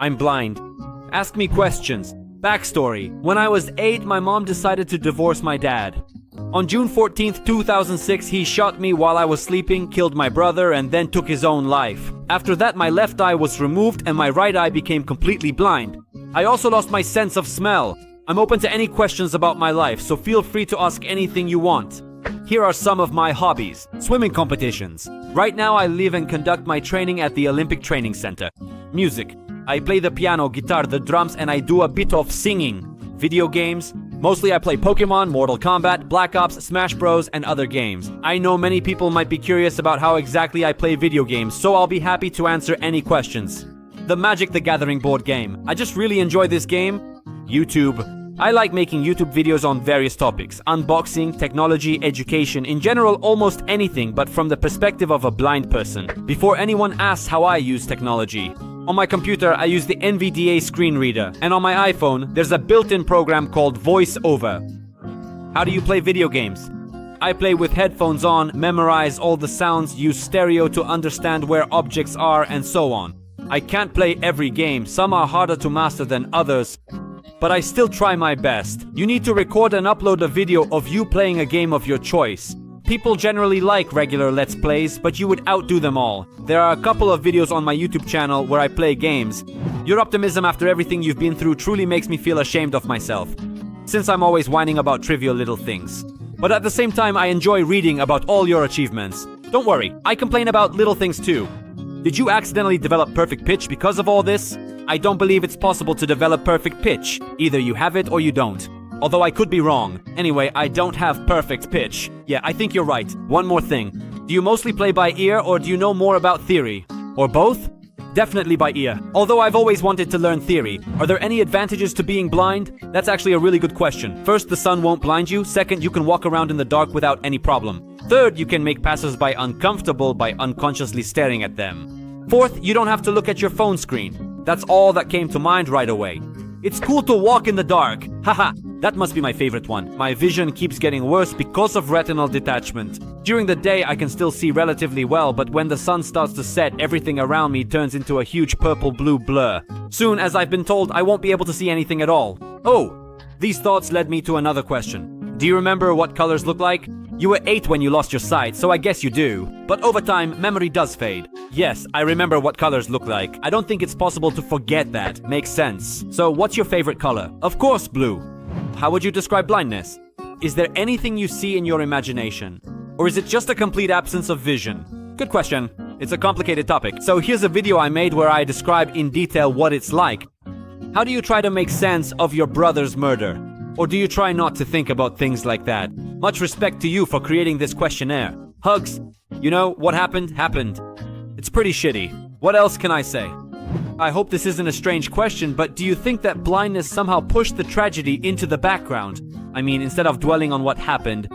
I'm blind. Ask me questions. Backstory. When I was 8, my mom decided to divorce my dad. On June 14th, 2006, he shot me while I was sleeping, killed my brother, and then took his own life. After that, my left eye was removed and my right eye became completely blind. I also lost my sense of smell. I'm open to any questions about my life, so feel free to ask anything you want. Here are some of my hobbies. Swimming competitions. Right now I live and conduct my training at the Olympic Training Center. Music. I play the piano, guitar, the drums, and I do a bit of singing. Video games. Mostly I play Pokemon, Mortal Kombat, Black Ops, Smash Bros, and other games. I know many people might be curious about how exactly I play video games, so I'll be happy to answer any questions. The Magic the Gathering board game. I just really enjoy this game. YouTube. I like making YouTube videos on various topics. Unboxing, technology, education, in general almost anything, but from the perspective of a blind person. Before anyone asks how I use technology. On my computer, I use the NVDA screen reader, and on my iPhone, there's a built-in program called VoiceOver. How do you play video games? I play with headphones on, memorize all the sounds, use stereo to understand where objects are, and so on. I can't play every game, some are harder to master than others, but I still try my best. You need to record and upload a video of you playing a game of your choice. People generally like regular Let's Plays, but you would outdo them all. There are a couple of videos on my YouTube channel where I play games. Your optimism after everything you've been through truly makes me feel ashamed of myself, since I'm always whining about trivial little things. But at the same time, I enjoy reading about all your achievements. Don't worry, I complain about little things too. Did you accidentally develop perfect pitch because of all this? I don't believe it's possible to develop perfect pitch. Either you have it or you don't. Although I could be wrong. Anyway, I don't have perfect pitch. Yeah, I think you're right. One more thing. Do you mostly play by ear or do you know more about theory? Or both? Definitely by ear. Although I've always wanted to learn theory. Are there any advantages to being blind? That's actually a really good question. First, the sun won't blind you. Second, you can walk around in the dark without any problem. Third, you can make passersby uncomfortable by unconsciously staring at them. Fourth, you don't have to look at your phone screen. That's all that came to mind right away. It's cool to walk in the dark. Haha, that must be my favorite one. My vision keeps getting worse because of retinal detachment. During the day, I can still see relatively well, but when the sun starts to set, everything around me turns into a huge purple-blue blur. Soon, as I've been told, I won't be able to see anything at all. Oh, these thoughts led me to another question. Do you remember what colors look like? You were 8 when you lost your sight, so I guess you do. But over time, memory does fade. Yes, I remember what colors look like. I don't think it's possible to forget that. Makes sense. So what's your favorite color? Of course, blue. How would you describe blindness? Is there anything you see in your imagination? Or is it just a complete absence of vision? Good question. It's a complicated topic. So here's a video I made where I describe in detail what it's like. How do you try to make sense of your brother's murder? Or do you try not to think about things like that? Much respect to you for creating this questionnaire. Hugs. You know, what happened, happened. It's pretty shitty. What else can I say? I hope this isn't a strange question, but do you think that blindness somehow pushed the tragedy into the background? I mean, instead of dwelling on what happened,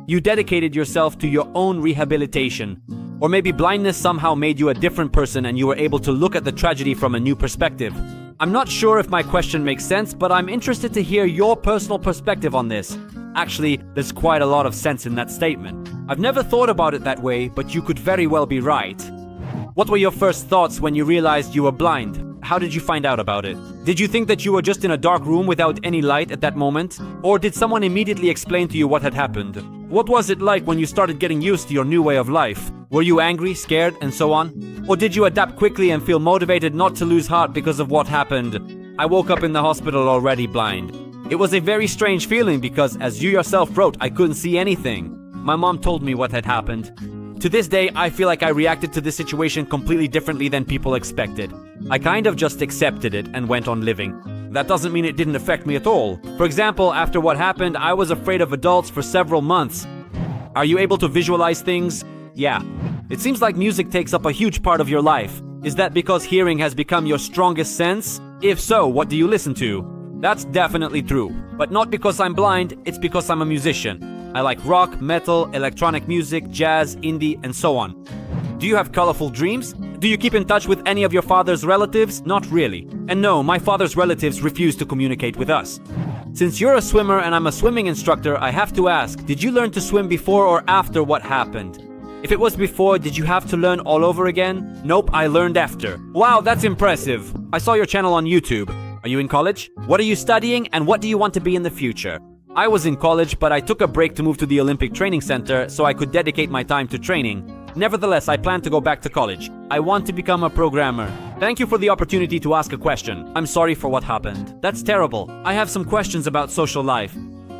you dedicated yourself to your own rehabilitation. Or maybe blindness somehow made you a different person and you were able to look at the tragedy from a new perspective. I'm not sure if my question makes sense, but I'm interested to hear your personal perspective on this. Actually, there's quite a lot of sense in that statement. I've never thought about it that way, but you could very well be right. What were your first thoughts when you realized you were blind? How did you find out about it? Did you think that you were just in a dark room without any light at that moment? Or did someone immediately explain to you what had happened? What was it like when you started getting used to your new way of life? Were you angry, scared, and so on? Or did you adapt quickly and feel motivated not to lose heart because of what happened? I woke up in the hospital already blind. It was a very strange feeling because, as you yourself wrote, I couldn't see anything. My mom told me what had happened. To this day, I feel like I reacted to this situation completely differently than people expected. I kind of just accepted it and went on living. That doesn't mean it didn't affect me at all. For example, after what happened, I was afraid of adults for several months. Are you able to visualize things? Yeah. It seems like music takes up a huge part of your life. Is that because hearing has become your strongest sense? If so, what do you listen to? That's definitely true. But not because I'm blind, it's because I'm a musician. I like rock, metal, electronic music, jazz, indie, and so on. Do you have colorful dreams? Do you keep in touch with any of your father's relatives? Not really. And no, my father's relatives refuse to communicate with us. Since you're a swimmer and I'm a swimming instructor, I have to ask, did you learn to swim before or after what happened? If it was before, did you have to learn all over again? Nope, I learned after. Wow, that's impressive. I saw your channel on YouTube. Are you in college? What are you studying and what do you want to be in the future? I was in college, but I took a break to move to the Olympic Training Center so I could dedicate my time to training. Nevertheless, I plan to go back to college. I want to become a programmer. Thank you for the opportunity to ask a question. I'm sorry for what happened. That's terrible. I have some questions about social life.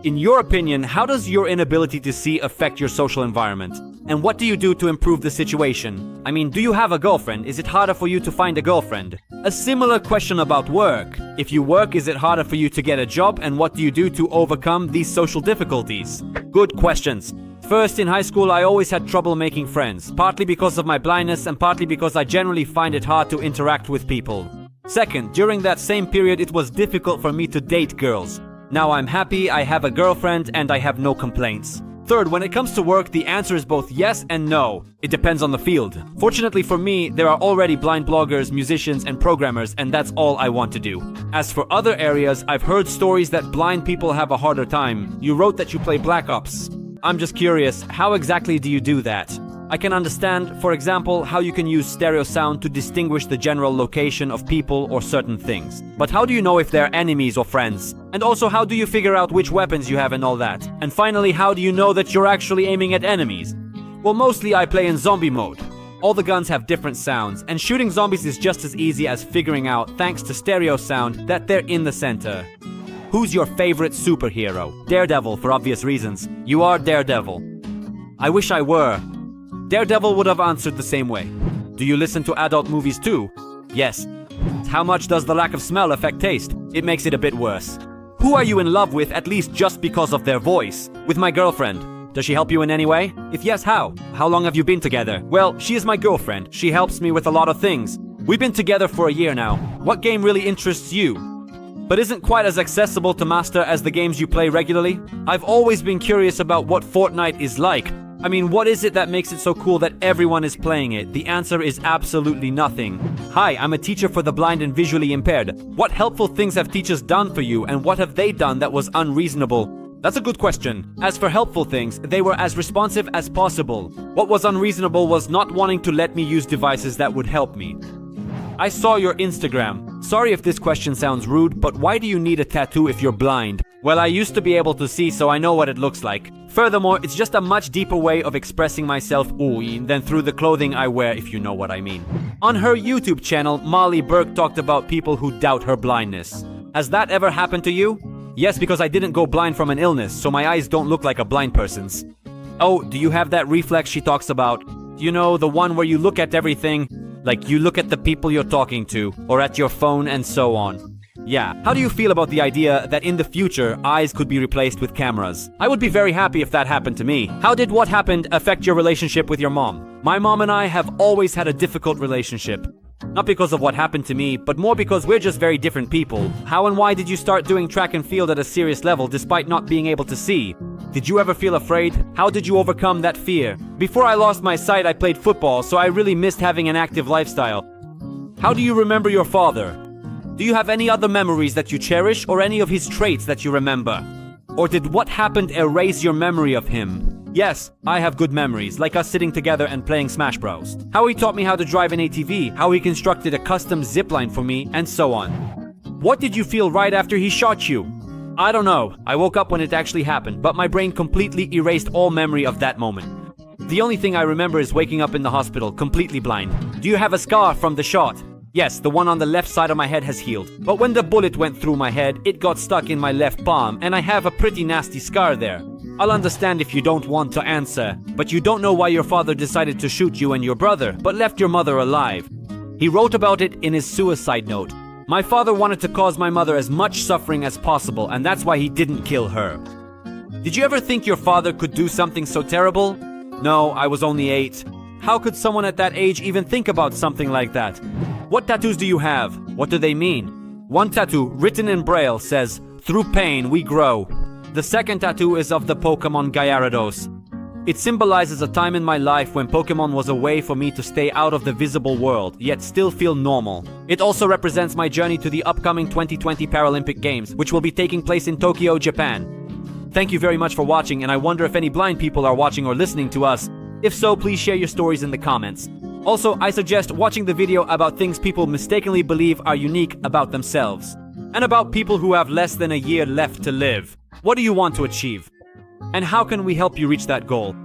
In your opinion, how does your inability to see affect your social environment? And what do you do to improve the situation? I mean, do you have a girlfriend? Is it harder for you to find a girlfriend? A similar question about work. If you work, is it harder for you to get a job? And what do you do to overcome these social difficulties? Good questions. First, in high school, I always had trouble making friends, partly because of my blindness and partly because I generally find it hard to interact with people. Second, during that same period, it was difficult for me to date girls. Now I'm happy, I have a girlfriend, and I have no complaints. Third, when it comes to work, the answer is both yes and no. It depends on the field. Fortunately for me, there are already blind bloggers, musicians, and programmers, and that's all I want to do. As for other areas, I've heard stories that blind people have a harder time. You wrote that you play Black Ops. I'm just curious, how exactly do you do that? I can understand, for example, how you can use stereo sound to distinguish the general location of people or certain things. But how do you know if they're enemies or friends? And also, how do you figure out which weapons you have and all that? And finally, how do you know that you're actually aiming at enemies? Well, mostly I play in zombie mode. All the guns have different sounds, and shooting zombies is just as easy as figuring out, thanks to stereo sound, that they're in the center. Who's your favorite superhero? Daredevil, for obvious reasons. You are Daredevil. I wish I were. Daredevil would have answered the same way. Do you listen to adult movies too? Yes. How much does the lack of smell affect taste? It makes it a bit worse. Who are you in love with, at least just because of their voice? With my girlfriend. Does she help you in any way? If yes, how? How long have you been together? Well, she is my girlfriend. She helps me with a lot of things. We've been together for a year now. What game really interests you, but isn't quite as accessible to master as the games you play regularly? I've always been curious about what Fortnite is like. I mean, what is it that makes it so cool that everyone is playing it? The answer is absolutely nothing. Hi, I'm a teacher for the blind and visually impaired. What helpful things have teachers done for you, and what have they done that was unreasonable? That's a good question. As for helpful things, they were as responsive as possible. What was unreasonable was not wanting to let me use devices that would help me. I saw your Instagram. Sorry if this question sounds rude, but why do you need a tattoo if you're blind? Well, I used to be able to see, so I know what it looks like. Furthermore, it's just a much deeper way of expressing myself than through the clothing I wear, if you know what I mean. On her YouTube channel, Molly Burke talked about people who doubt her blindness. Has that ever happened to you? Yes, because I didn't go blind from an illness, so my eyes don't look like a blind person's. Oh, do you have that reflex she talks about? You know, the one where you look at everything, like you look at the people you're talking to, or at your phone and so on. Yeah, how do you feel about the idea that in the future, eyes could be replaced with cameras? I would be very happy if that happened to me. How did what happened affect your relationship with your mom? My mom and I have always had a difficult relationship. Not because of what happened to me, but more because we're just very different people. How and why did you start doing track and field at a serious level despite not being able to see? Did you ever feel afraid? How did you overcome that fear? Before I lost my sight, I played football, so I really missed having an active lifestyle. How do you remember your father? Do you have any other memories that you cherish, or any of his traits that you remember? Or did what happened erase your memory of him? Yes, I have good memories, like us sitting together and playing Smash Bros. How he taught me how to drive an ATV, how he constructed a custom zipline for me, and so on. What did you feel right after he shot you? I don't know. I woke up when it actually happened, but my brain completely erased all memory of that moment. The only thing I remember is waking up in the hospital, completely blind. Do you have a scar from the shot? Yes, the one on the left side of my head has healed. But when the bullet went through my head, it got stuck in my left palm, and I have a pretty nasty scar there. I'll understand if you don't want to answer, but you don't know why your father decided to shoot you and your brother, but left your mother alive. He wrote about it in his suicide note. My father wanted to cause my mother as much suffering as possible, and that's why he didn't kill her. Did you ever think your father could do something so terrible? No, I was only 8. How could someone at that age even think about something like that? What tattoos do you have? What do they mean? One tattoo, written in Braille, says, "Through pain we grow." The second tattoo is of the Pokemon Gyarados. It symbolizes a time in my life when Pokemon was a way for me to stay out of the visible world, yet still feel normal. It also represents my journey to the upcoming 2020 Paralympic Games, which will be taking place in Tokyo, Japan. Thank you very much for watching, and I wonder if any blind people are watching or listening to us. If so, please share your stories in the comments. Also, I suggest watching the video about things people mistakenly believe are unique about themselves, and about people who have less than a year left to live. What do you want to achieve? And how can we help you reach that goal?